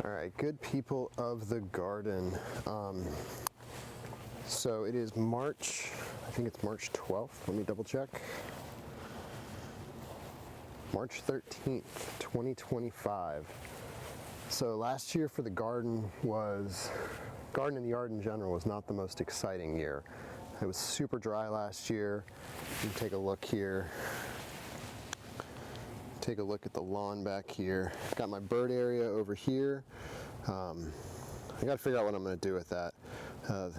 All right, good people of the garden. So it is March, I think it's March 12th. Let me double check. March 13th, 2025. So last year for the garden and the yard in general was not the most exciting year. It was super dry last year. You can take a look here. Take a look at the lawn back here. Got my bird area over here. I gotta figure out what I'm gonna do with that. I'm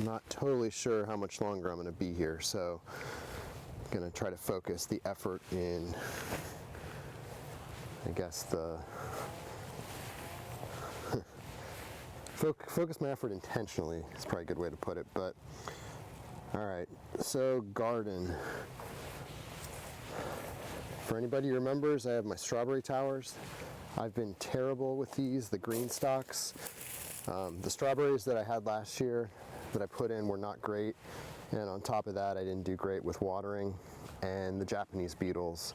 not totally sure how much longer I'm gonna be here, so I'm gonna try to focus the effort in, I guess, focus my effort intentionally is probably a good way to put it. But all right, so garden. For anybody who remembers, I have my strawberry towers. I've been terrible with these, the green stalks. The strawberries that I had last year that I put in were not great, and on top of that I didn't do great with watering, and the Japanese beetles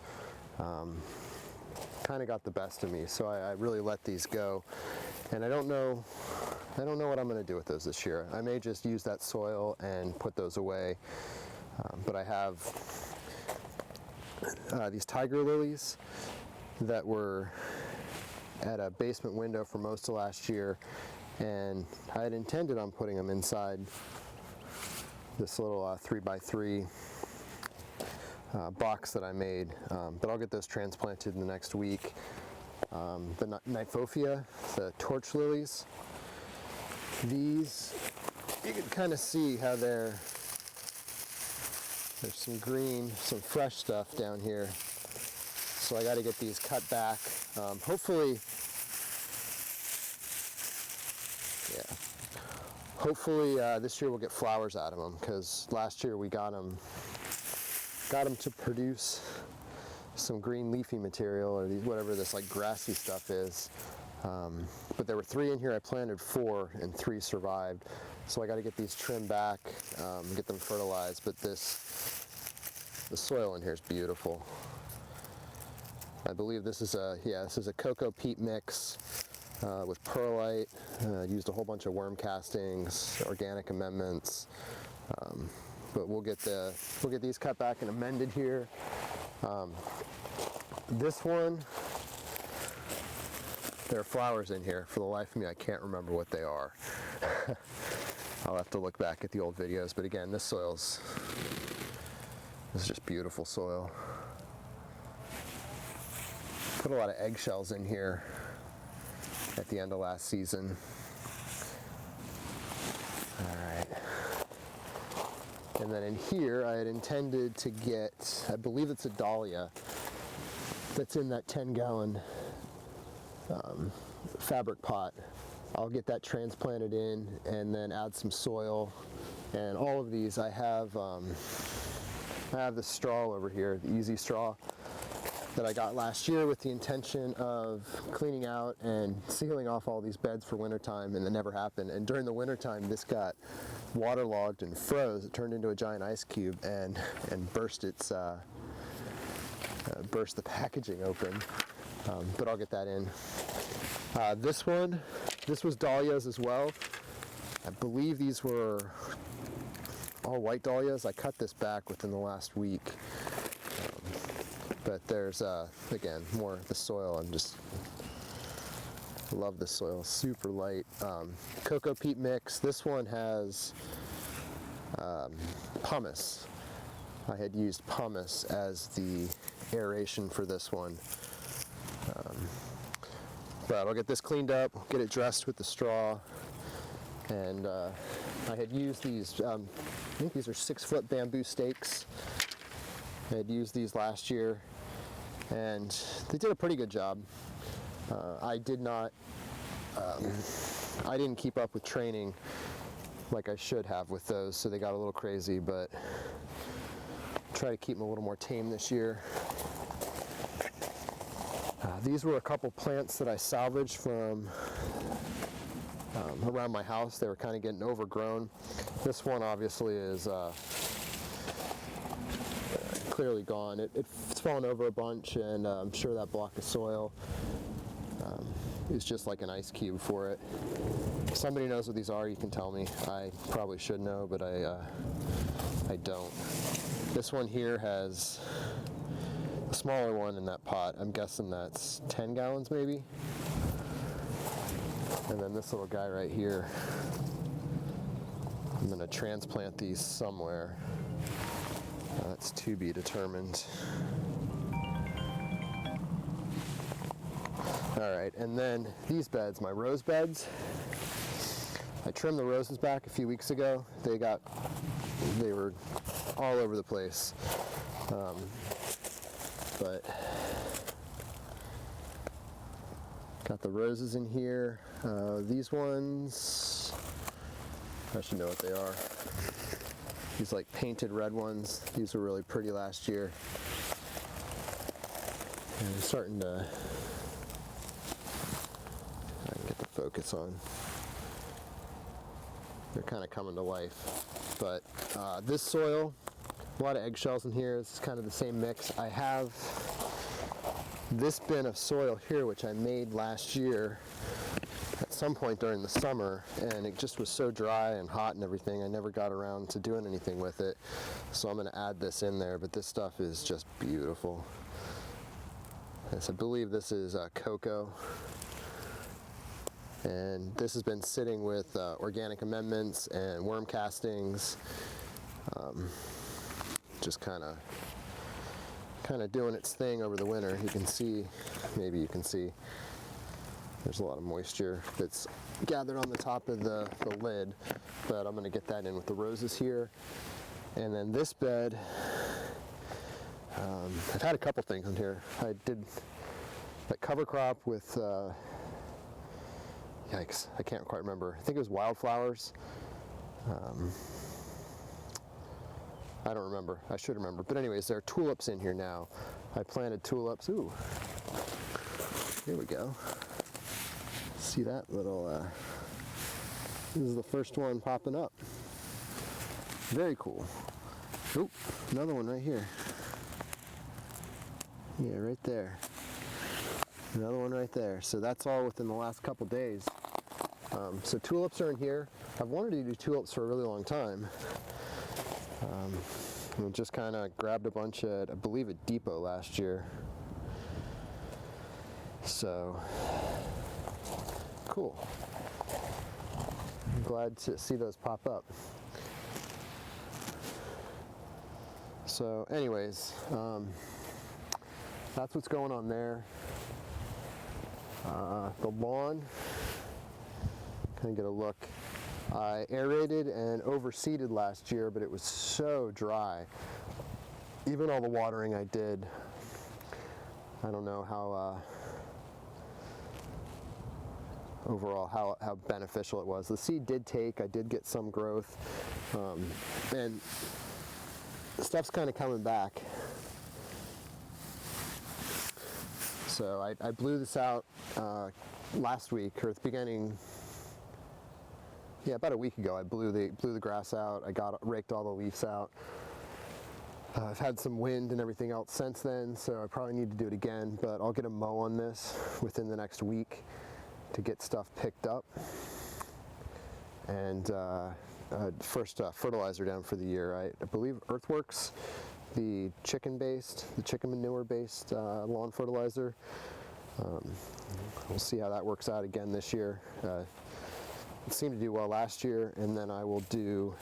kind of got the best of me, so I really let these go, and I don't know what I'm going to do with those this year. I may just use that soil and put those away, but I have these tiger lilies that were at a basement window for most of last year, and I had intended on putting them inside this little 3x3 box that I made, but I'll get those transplanted in the next week. The Nyphophia, the torch lilies, these, you can kind of see how there's some green, some fresh stuff down here. So I got to get these cut back. Hopefully this year we'll get flowers out of them, because last year we got them to produce some green leafy material, or whatever this like grassy stuff is. But there were 3 in here. I planted 4 and 3 survived. So I got to get these trimmed back, get them fertilized. But the soil in here is beautiful. I believe this is a cocoa peat mix with perlite. Used a whole bunch of worm castings, organic amendments. But we'll get these cut back and amended here. This one, there are flowers in here. For the life of me, I can't remember what they are. I'll have to look back at the old videos. But again, this is just beautiful soil. Put a lot of eggshells in here at the end of last season. All right. And then in here, I had intended to get, I believe it's a dahlia that's in that 10-gallon fabric pot. I'll get that transplanted in and then add some soil. And all of these, I have this straw over here, the easy straw that I got last year with the intention of cleaning out and sealing off all these beds for wintertime, and it never happened. And during the wintertime, this got waterlogged and froze. It turned into a giant ice cube and burst the packaging open. But I'll get that in. This was dahlias as well. I believe these were all white dahlias. I cut this back within the last week. But there's, again, more of the soil. Love the soil, super light. Cocoa peat mix. This one has pumice. I had used pumice as the aeration for this one. But I'll get this cleaned up, get it dressed with the straw. And I had used these, I think these are 6-foot bamboo stakes. I had used these last year, and they did a pretty good job. I didn't keep up with training like I should have with those, so they got a little crazy, but try to keep them a little more tame this year. These were a couple plants that I salvaged from around my house. They were kind of getting overgrown. This one obviously is clearly gone. It's fallen over a bunch, and I'm sure that block of soil is just like an ice cube for it. If somebody knows what these are, you can tell me. I probably should know, but I don't. This one here has a smaller one in that pot. I'm guessing that's 10 gallons maybe. And then this little guy right here, I'm going to transplant these somewhere. That's to be determined. All right, and then these beds, my rose beds, I trimmed the roses back a few weeks ago. They were all over the place. But got the roses in here. These ones, I should know what they are. These like painted red ones. These were really pretty last year. And I'm starting to, I can get the focus on. They're kind of coming to life. But this soil, a lot of eggshells in here. This is kind of the same mix. I have this bin of soil here, which I made last year at some point during the summer, and it just was so dry and hot and everything, I never got around to doing anything with it. So I'm going to add this in there, but this stuff is just beautiful. Yes, I believe this is cocoa. And this has been sitting with organic amendments and worm castings, just kind of doing its thing over the winter. You can see, maybe you can see, there's a lot of moisture that's gathered on the top of the lid, but I'm going to get that in with the roses here. And then this bed, I've had a couple things in here. I did that cover crop with yikes, I can't quite remember. I think it was wildflowers. I don't remember. I should remember. But anyways, there are tulips in here now. I planted tulips. Ooh, here we go. See that little, this is the first one popping up. Very cool. Oop, another one right here. Yeah, right there. Another one right there. So that's all within the last couple days. So tulips are in here. I've wanted to do tulips for a really long time. I just kind of grabbed a bunch at, I believe, at Depot last year. So, cool. I'm glad to see those pop up. So anyways, that's what's going on there. The lawn, kind of get a look. I aerated and overseeded last year, but it was so dry. Even all the watering I did, I don't know how overall how beneficial it was. The seed did take, I did get some growth, and the stuff's kind of coming back. So I blew this out last week, or at the beginning, yeah, about a week ago. I blew the grass out. I raked all the leaves out. I've had some wind and everything else since then, so I probably need to do it again, but I'll get a mow on this within the next week to get stuff picked up. And first fertilizer down for the year. I believe Earthworks, the chicken manure-based lawn fertilizer. We'll see how that works out again this year. It seemed to do well last year, and then I will do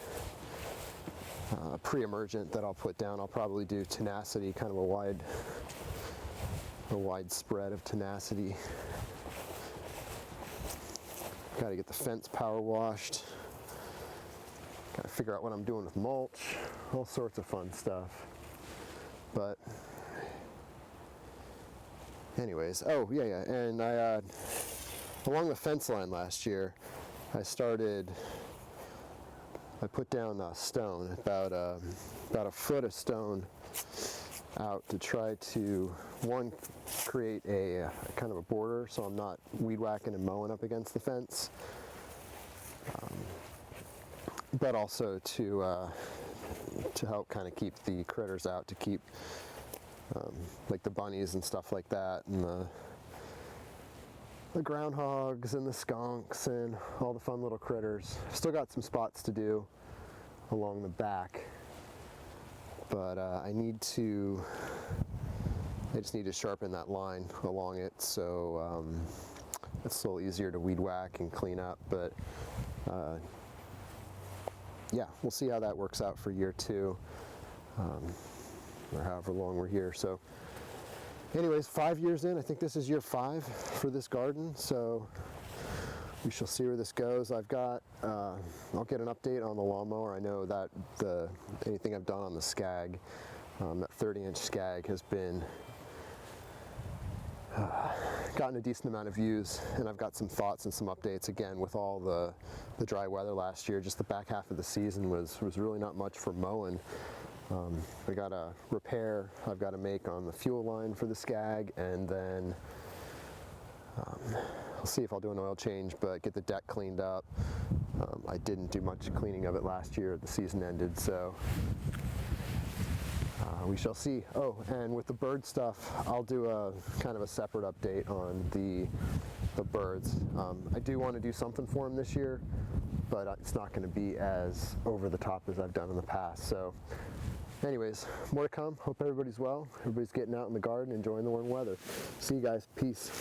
pre-emergent that I'll put down. I'll probably do tenacity, kind of a wide spread of tenacity. Got to get the fence power washed. Got to figure out what I'm doing with mulch. All sorts of fun stuff. But anyways, oh yeah, and I along the fence line last year, I put down a stone, about a foot of stone out to try to, one, create a kind of a border so I'm not weed whacking and mowing up against the fence, but also to help kind of keep the critters out, to keep like the bunnies and stuff like that, and the groundhogs and the skunks and all the fun little critters. Still got some spots to do along the back, but I just need to sharpen that line along it, so it's a little easier to weed whack and clean up. But yeah, we'll see how that works out for year 2, or however long we're here. So anyways, 5 years in, I think this is year 5 for this garden, so we shall see where this goes. I've got, I'll get an update on the lawnmower. I know that anything I've done on the Skag, that 30-inch Skag has been, gotten a decent amount of views, and I've got some thoughts and some updates. Again, with all the dry weather last year, just the back half of the season was really not much for mowing. I got a repair I've got to make on the fuel line for the Skag, and then I'll see if I'll do an oil change, but get the deck cleaned up. I didn't do much cleaning of it last year. The season ended, so we shall see. Oh, and with the bird stuff, I'll do a kind of a separate update on the birds. I do want to do something for them this year, but it's not going to be as over the top as I've done in the past. So anyways, more to come. Hope everybody's well. Everybody's getting out in the garden, enjoying the warm weather. See you guys. Peace.